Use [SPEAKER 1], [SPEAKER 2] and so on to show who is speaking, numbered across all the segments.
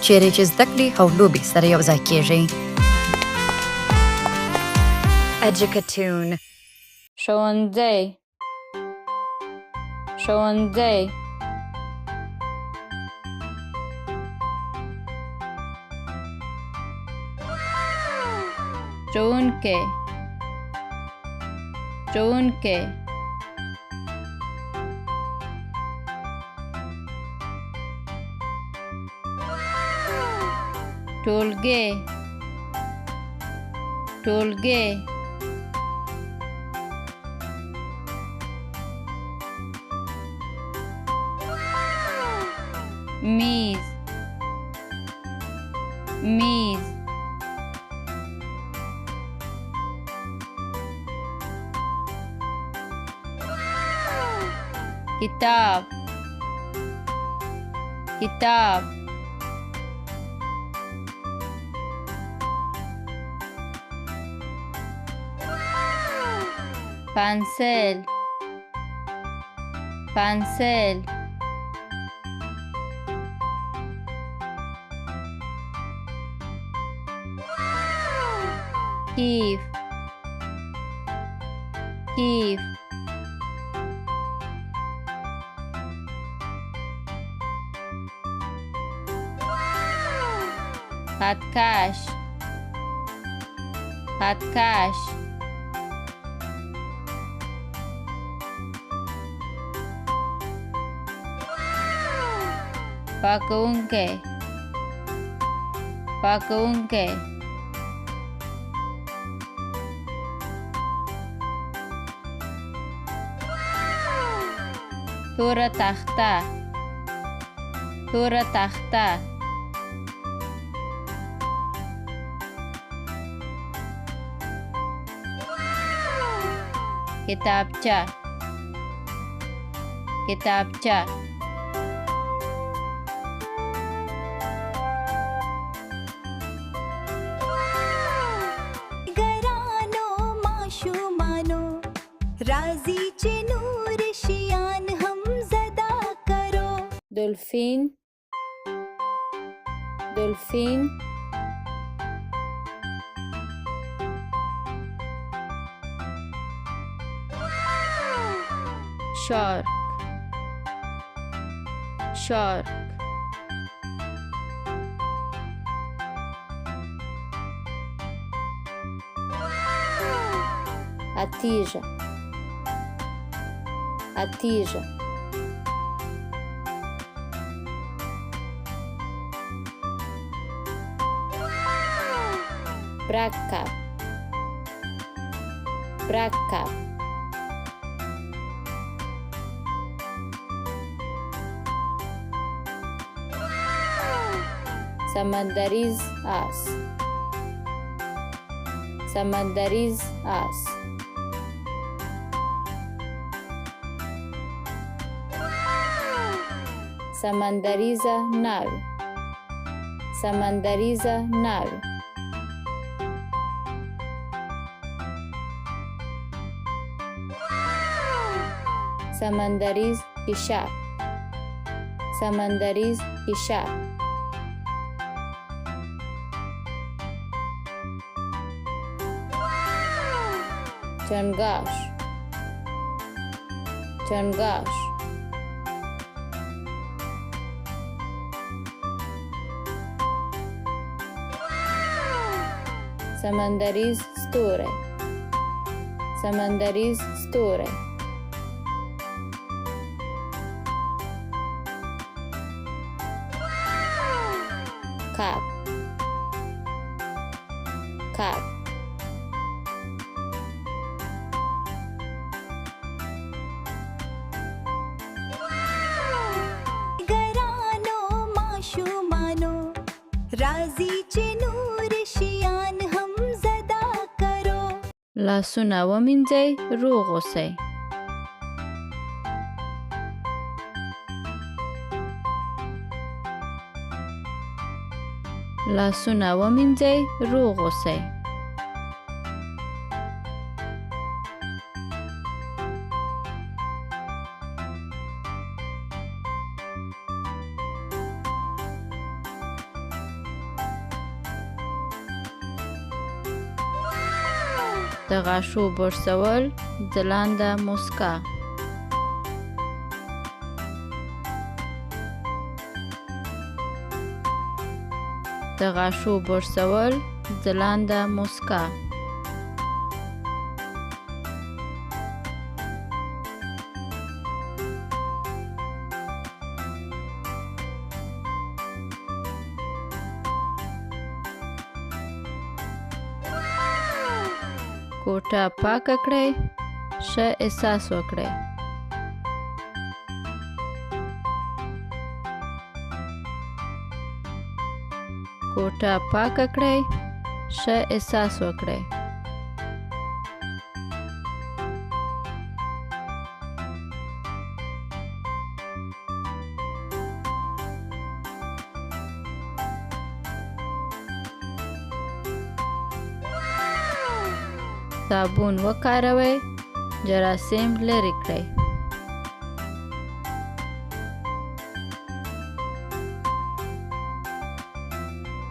[SPEAKER 1] چیرې چې زده کړې او لوبې سره یو ځای کېږي.
[SPEAKER 2] Educatoon. ښوونځی ښوونځی ښوونکی ښوونکی ټولګی ټولګی میز میز کتاب کتاب پنسل پنسل کیف کیف خطکش خطکش پاکوونکی پاکوونکی توره تخته توره تخته کتابچه کتابچه
[SPEAKER 3] ګرانو ماشومانو راځي چې نور شیان هم زده کرو.
[SPEAKER 2] دلفین دلفین شارک شارک اتیژه اتیژه مرکب مرکب سمندریز آس سمندریز آس سمندریزه ناو سمندریزه ناو سمندریز کشف سمندریز کشف چنگاش چنگاش سمندریز ستوره سمندریز ستوره کب کب
[SPEAKER 3] ګرانو ماشومانو راځي چې نور شیان هم زده کرو.
[SPEAKER 2] لاسونه ومینځئ روغ اوسئ. لاسونه ومینځئ روغ اوسئ. د غاښو برسول ځلانده موسکا. د غاښو برسول ځلانده موسکا. کوټه پاکه کړئ، ښه احساس وکړئ. کوټه پاکه کړئ، ښه احساس وکړئ. صابون وکاروئ، جراثیم لرې کړئ.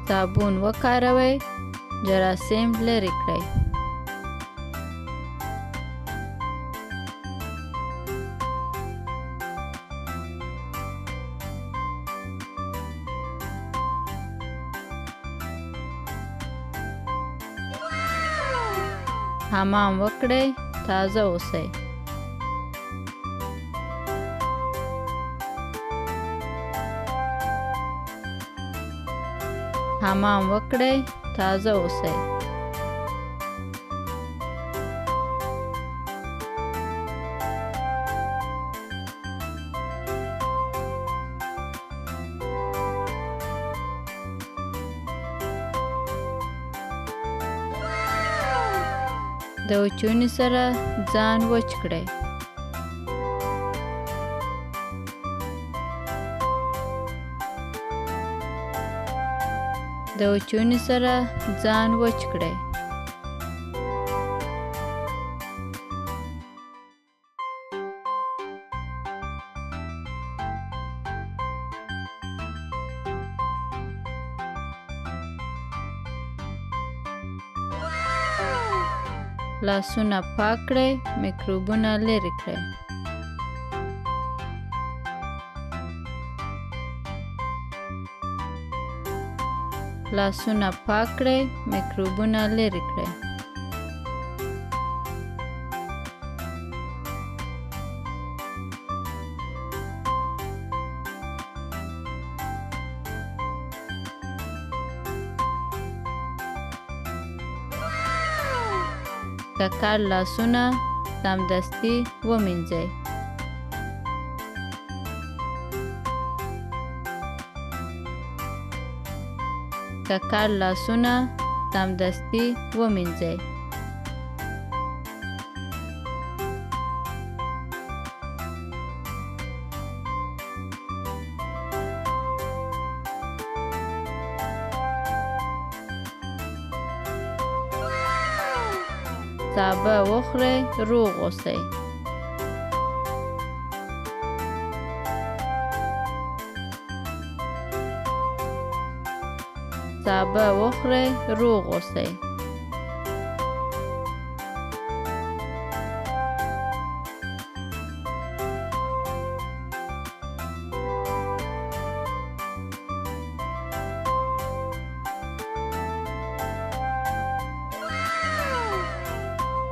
[SPEAKER 2] صابون وکاروئ، جراثیم لرې کړئ. حمام وکړئ، تازه اوسئ. حمام وکړئ، تازه اوسئ. د اوچونې سره ځان وچ کړئ. د اوچونې سره ځان وچ کړئ. لاسونه پاک کړئ، میکروبونه لرې کړئ. لاسونه پاک کړئ، میکروبونه لرې کړئ. ککړ لاسونه سمدستي ومینځئ. ککړ لاسونه سمدستي ومینځئ. سابه وخورئ، روغ اوسئ. سابه وخورئ، روغ اوسئ.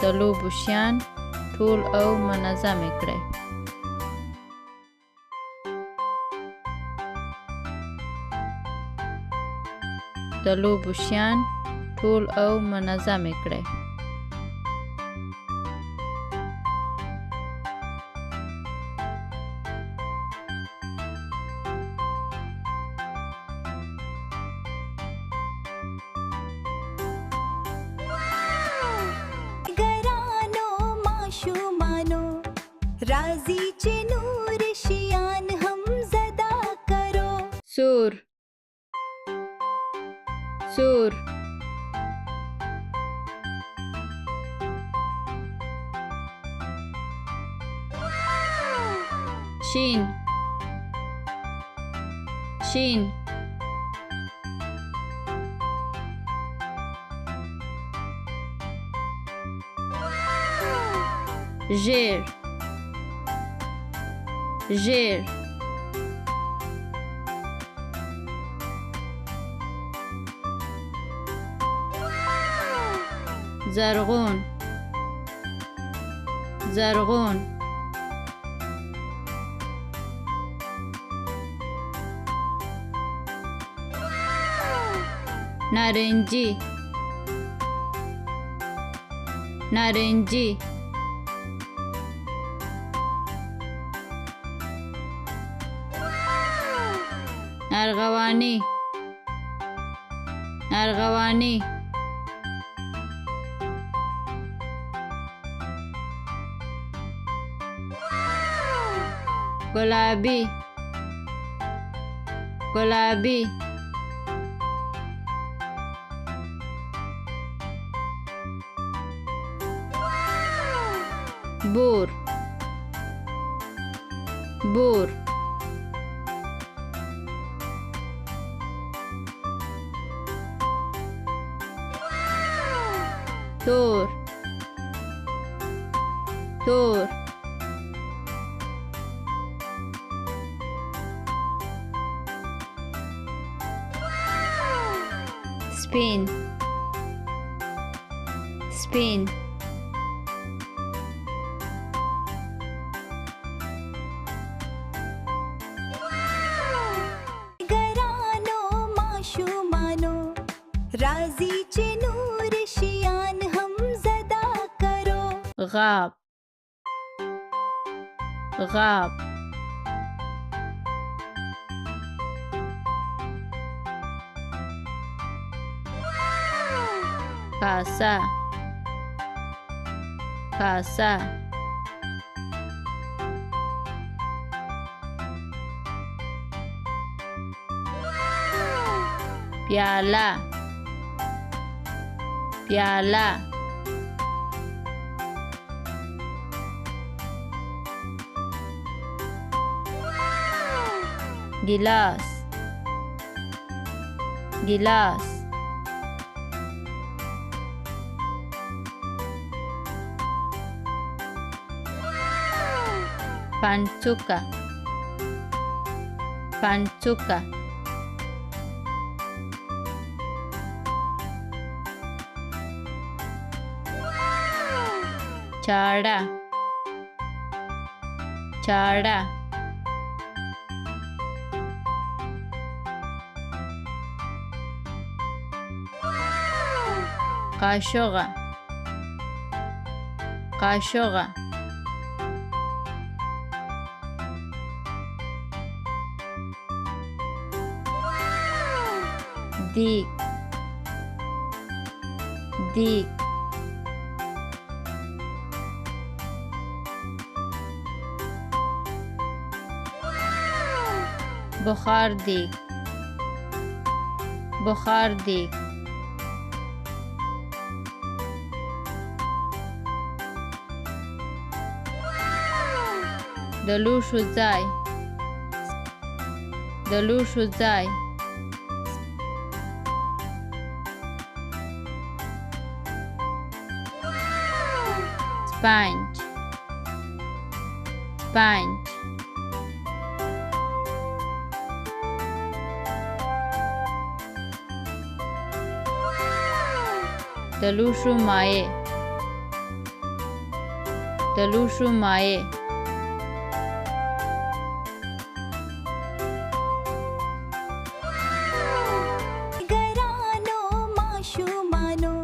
[SPEAKER 2] د لوبو شیان ټول او منظم کړئ. د لوبو شیان ټول او منظم کړئ.
[SPEAKER 3] ګرانو ماشومانو راځي چې نور شیان هم زده کرو.
[SPEAKER 2] سور سور شین شین ژیر ژیر زرغون زرغون نارنجی نارنجی ارغوانی ارغوانی گلابی گلابی بور بور تور تور سپین سپین
[SPEAKER 3] ګرانو ماشومانو راځي چې نور شیان هم زده کرو
[SPEAKER 2] غاب غاب کاسا کاسا پیاله پیاله गिलास गिलास pancuka pancuka cara cara قاشقه قاشقه دیگ دیگ بخار دیگ بخار دیگ د لوښو ځای د لوښو ځای سپنج سپنج د لوښو مایع د لوښو مایع
[SPEAKER 3] ګرانو ماشومانو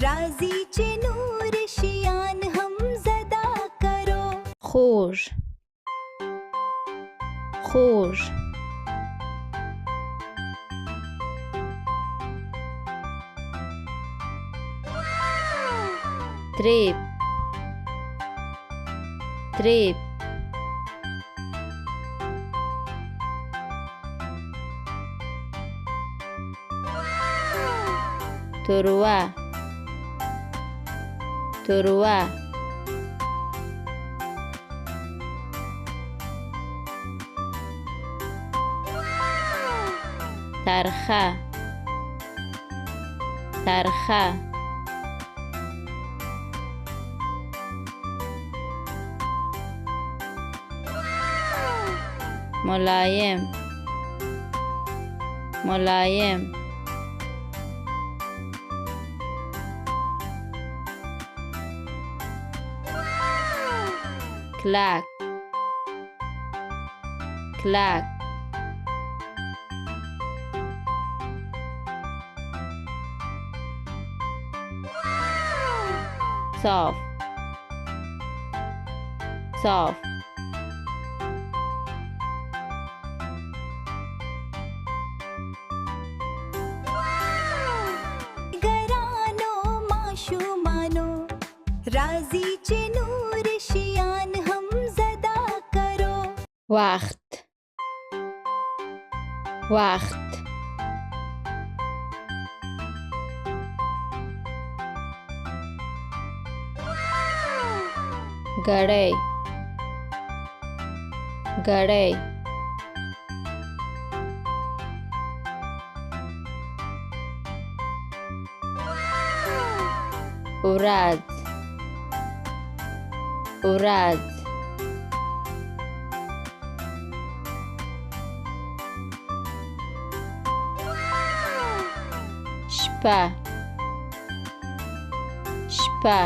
[SPEAKER 3] راځي چې نور شیان هم زده کرو
[SPEAKER 2] خوږ خوږ تریب تریب تروه تروه ترخه ترخه ملایم ملایم کلک کلک صاف صاف
[SPEAKER 3] ګرانو ماشومانو راځي چې نور شیان هم زده کرو
[SPEAKER 2] وقت وقت گړی گړی ورځ ورځ شپه شپه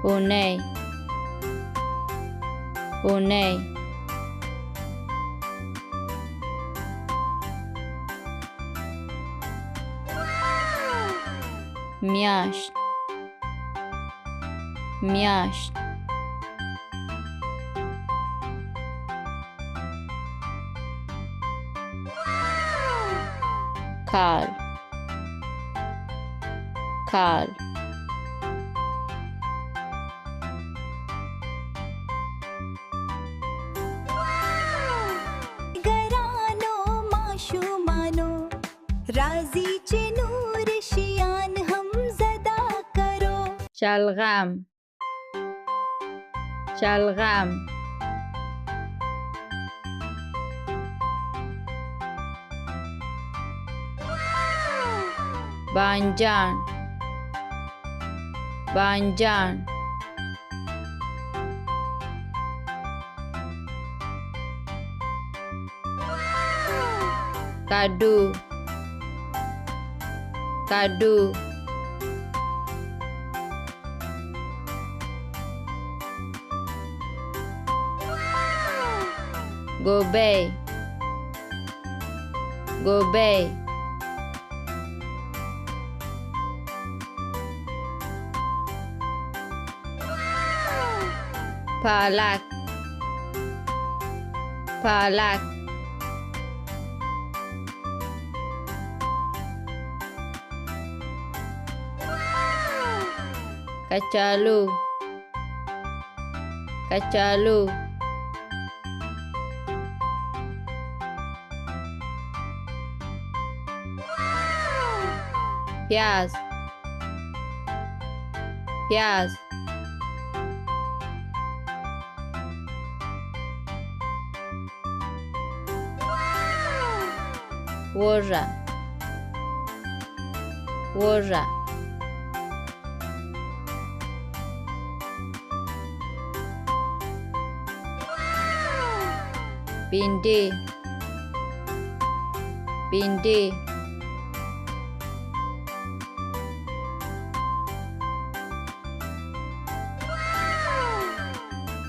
[SPEAKER 2] اونۍ اونۍ میاشت میاشت کال کال
[SPEAKER 3] ګرانو ماشومانو راځي چې نور شیان هم زده کرو
[SPEAKER 2] شلغم شلغم بانجان بانجان کدو کدو گوبه گوبه پالک پالک کچالو کچالو پیاز پیاز وژه وژه بینډي بینډي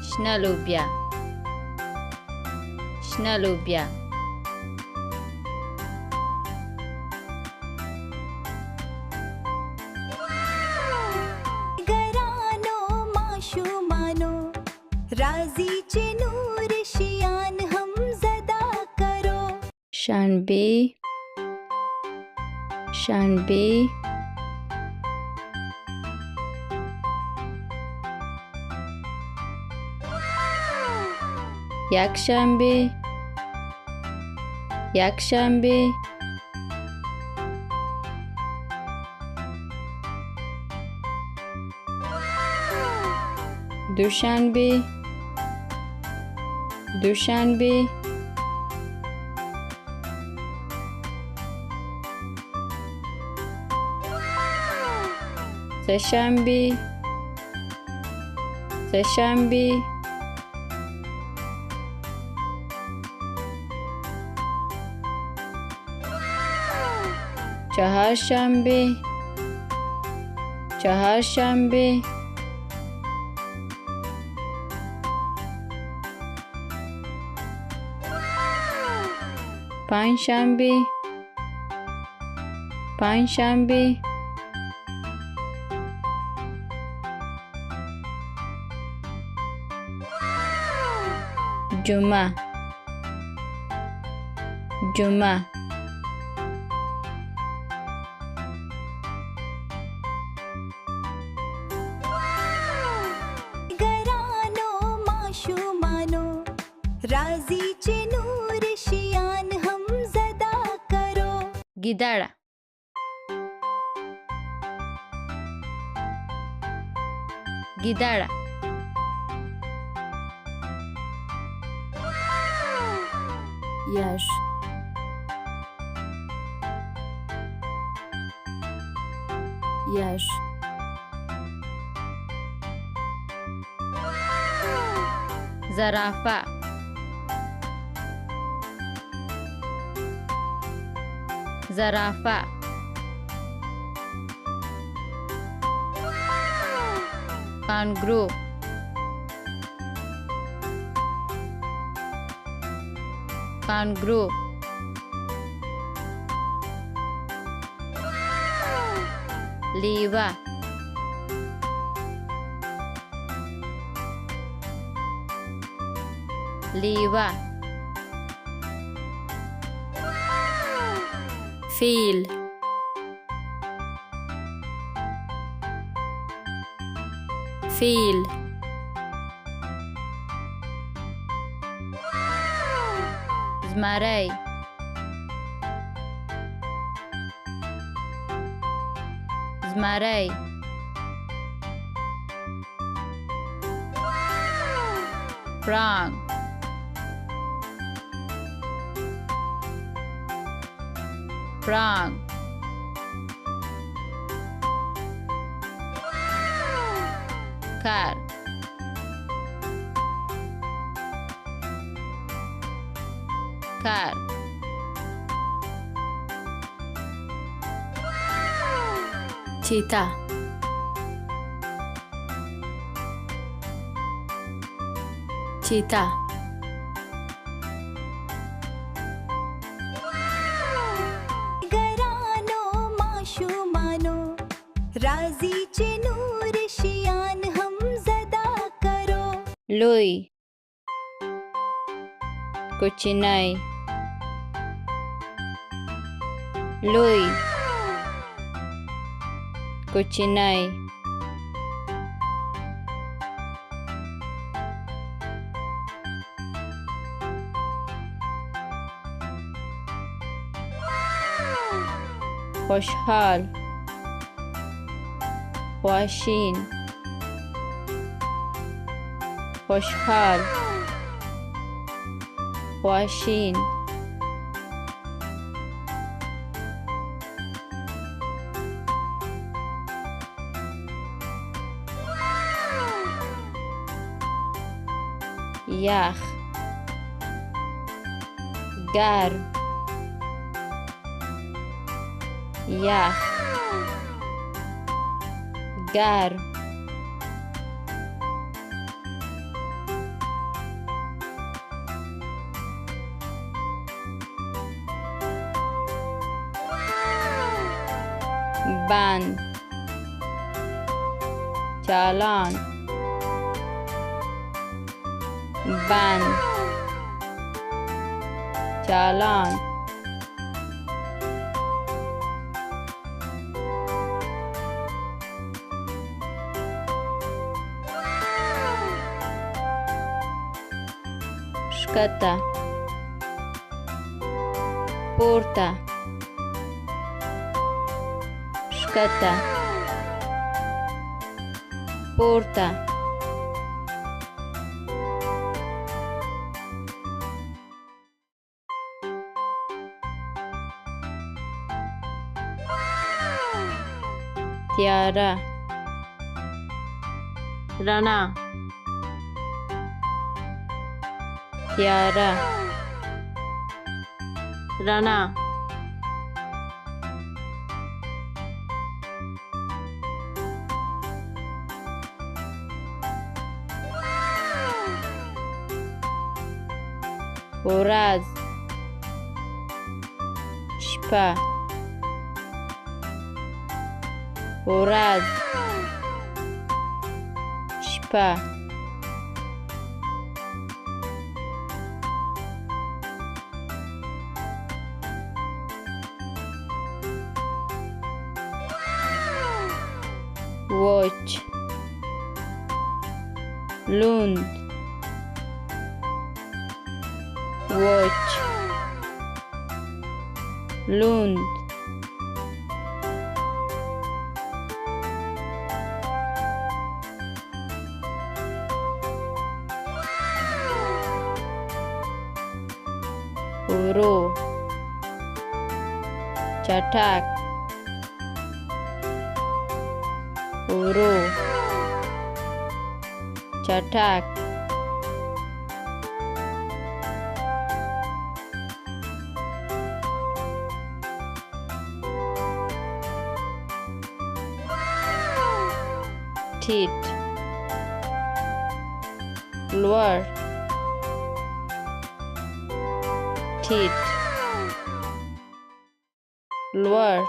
[SPEAKER 2] شنه لوبیا شنه لوبیا
[SPEAKER 3] ګرانو ماشومانو راځي چې نور شیان هم زده کرو
[SPEAKER 2] شنبه شنبه یکشنبه یکشنبه دوشنبه دوشنبه سه‌شنبه سه‌شنبه چهارشنبه چهارشنبه پنجشنبه پنجشنبه جمعه جمعه
[SPEAKER 3] ګرانو ماشومانو راځي چې نور شیان هم زده کرو.
[SPEAKER 2] ګیدړه ګیدړه
[SPEAKER 1] یش یش
[SPEAKER 2] زرافه زرافه کانگرو کانگرو لیوه لیوه
[SPEAKER 1] فیل فیل
[SPEAKER 2] زمری زمری پړانګ پړانګ کار کار
[SPEAKER 1] چیتا چیتا
[SPEAKER 3] ګرانو ماشومانو راځي چې نور شیان هم زده کرو.
[SPEAKER 2] لوی کوچنی لوی کوچنی خوشحال خواشین خوشحال خواشین یخ گرم یخ گرم بند چالان بند چالان شکته پورته شکته پورته تیاره
[SPEAKER 1] رڼا
[SPEAKER 2] تیاره
[SPEAKER 1] رڼا
[SPEAKER 2] ورځ شپه ورځ شپه وچ لوند وچ لوند ورو چټک ورو چټک ټیټ لوړ ټیټ لوړ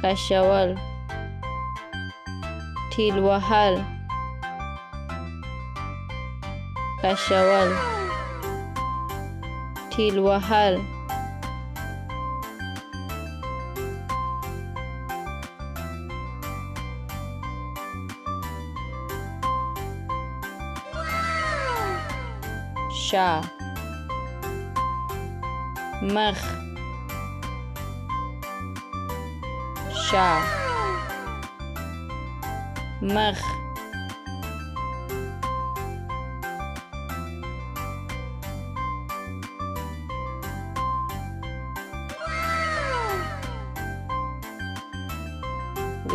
[SPEAKER 2] کشول ټیل وهل کشول ټیل وهل شا مخ شا مخ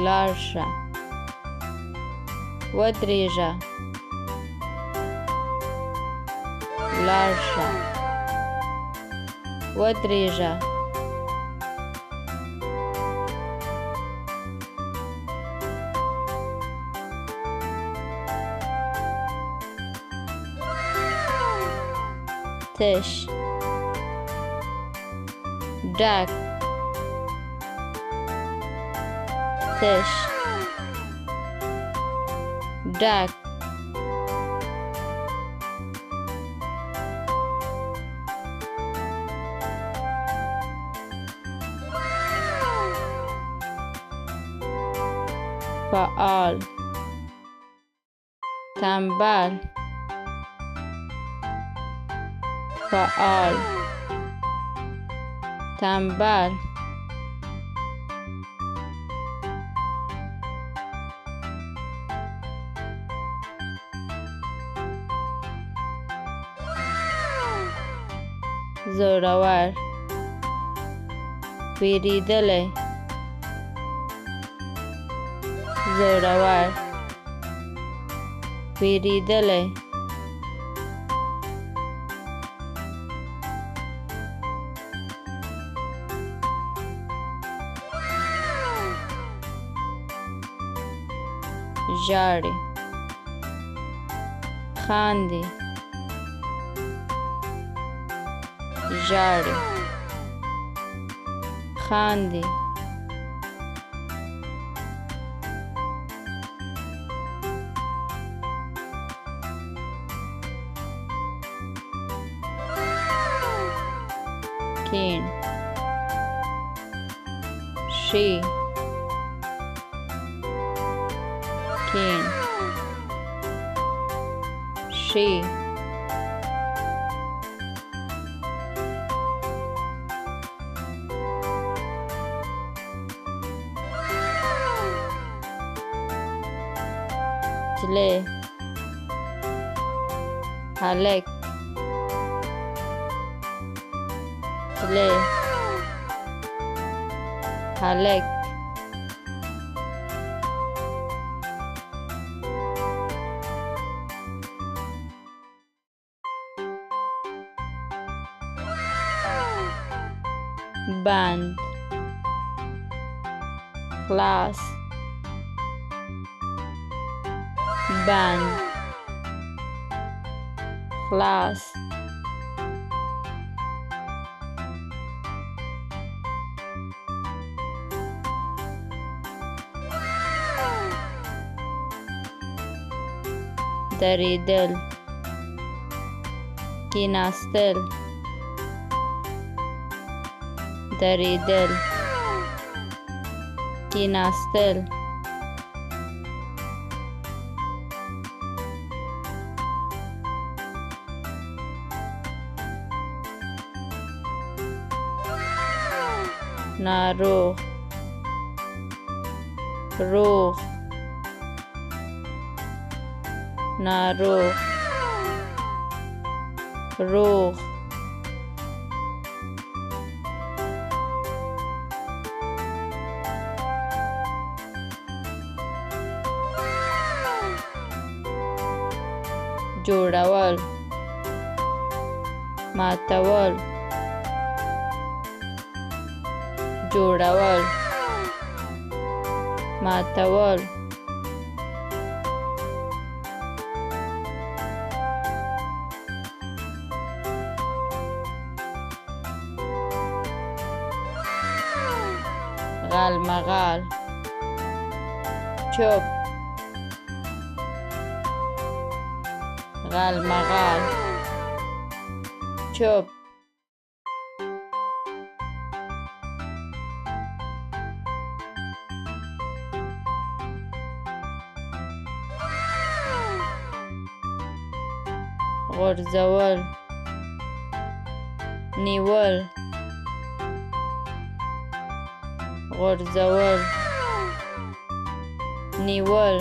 [SPEAKER 2] لاړشه ودرېږه لاړشه ودرېږه تش ډک تش ډک فعال تنبل فعال تنبل زورور ویریدلی زورور ویریدلی ژاړي خاندي ژاړي خاندي کین شي کین شي جلې هلک نجلۍ هلک بند خلاص بند خلاص دریدل کیناستل دریدل کیناستل ناروغ روغ ناروغ روغ جوړول ماتول جوړول ماتول غال مغال چوب غال مغال چوب غورځول نیول غورځول نیول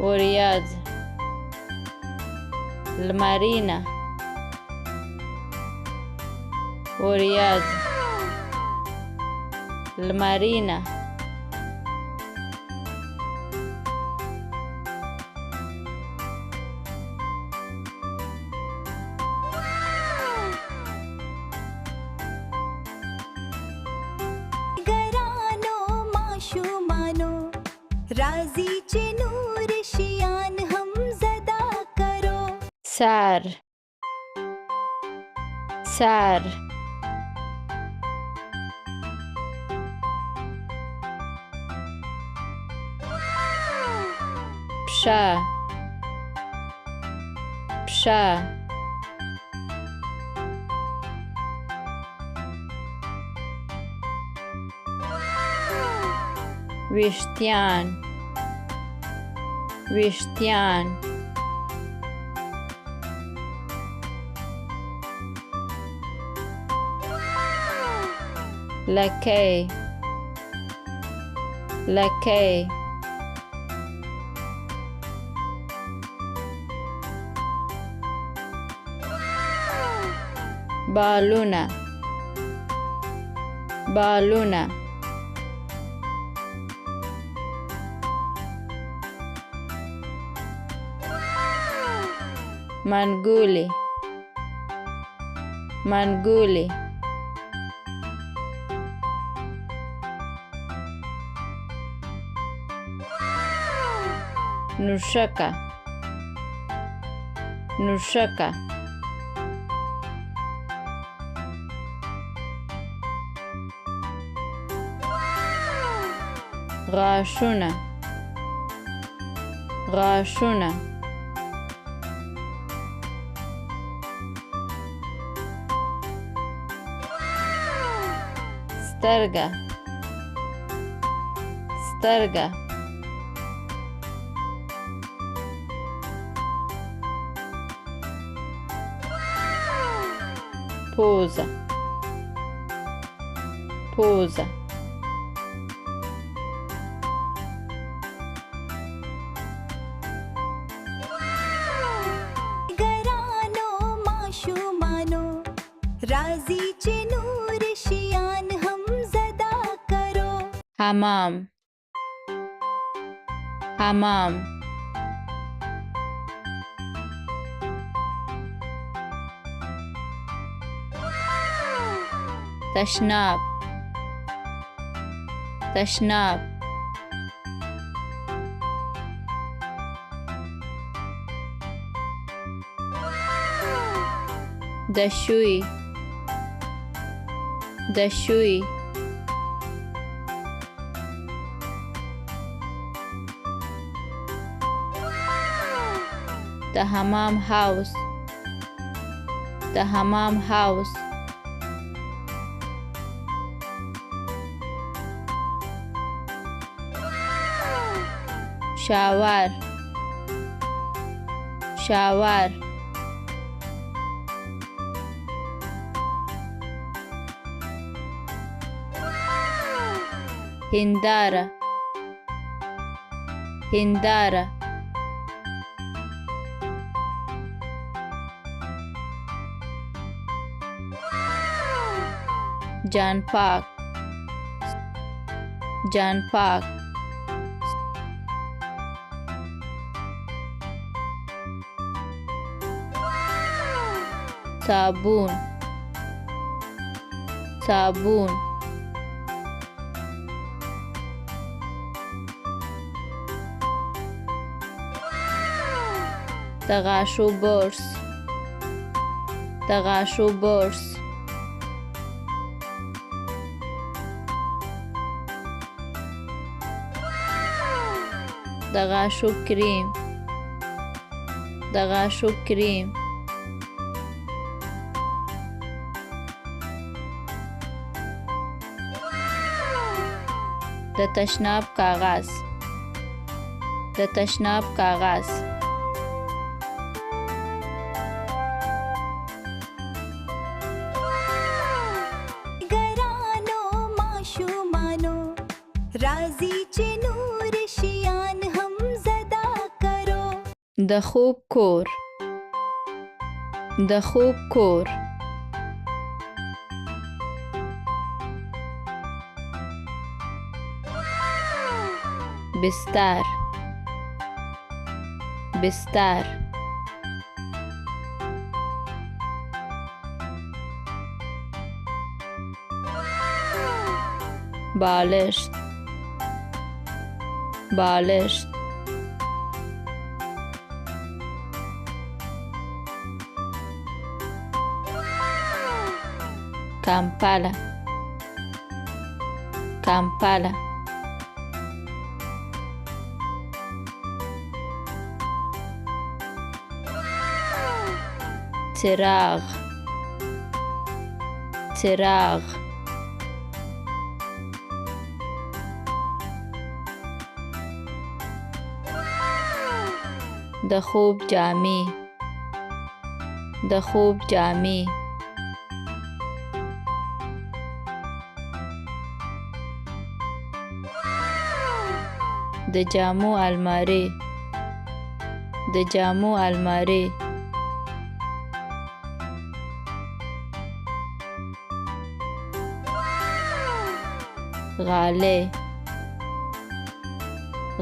[SPEAKER 2] وریاض لمرینه وریاض لمرینه
[SPEAKER 3] ګرانو ماشومانو راځي چې نور شیان هم زده کرو
[SPEAKER 2] سر سر پښه پښه ویښتان ویښتان لکۍ لکۍ بالونه بالونه منګولې منګولې نوشکه نوشکه غاښونه غاښونه سترګه سترګه پوزه پوزه
[SPEAKER 3] چې نور شیان هم زدا کرو.
[SPEAKER 2] حمام حمام تشناب تشناب دشوی دشوی د حمام هاوس د حمام هاوس شاور شاور هنداره هنداره جان پاک جان پاک صابون صابون د غاښو برس د غاښو برس د غاښو کریم د غاښو کریم د تشناب کاغذ د تشناب کاغذ
[SPEAKER 3] ګرانو ماشومانو راځي چې نور شیان هم زدا کرو.
[SPEAKER 2] د خوب کور د خوب کور بستر بستر بالشت بالشت کمپله کمپله چراغ چراغ د خوب جامې د خوب جامې د جامو الماری د جامو الماری غاله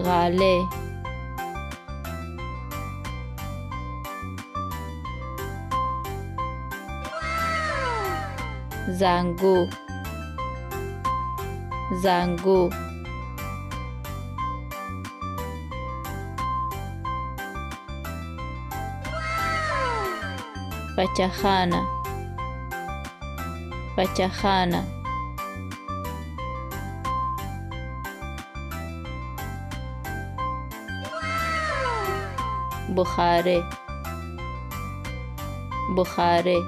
[SPEAKER 2] غاله زانگو زانگو بچه‌خانه بچه‌خانه بخاره بخاره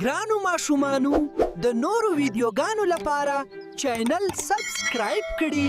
[SPEAKER 4] ګرانو ماشومانو د نورو ویډیوګانو لپاره چینل سبسکرایب کړئ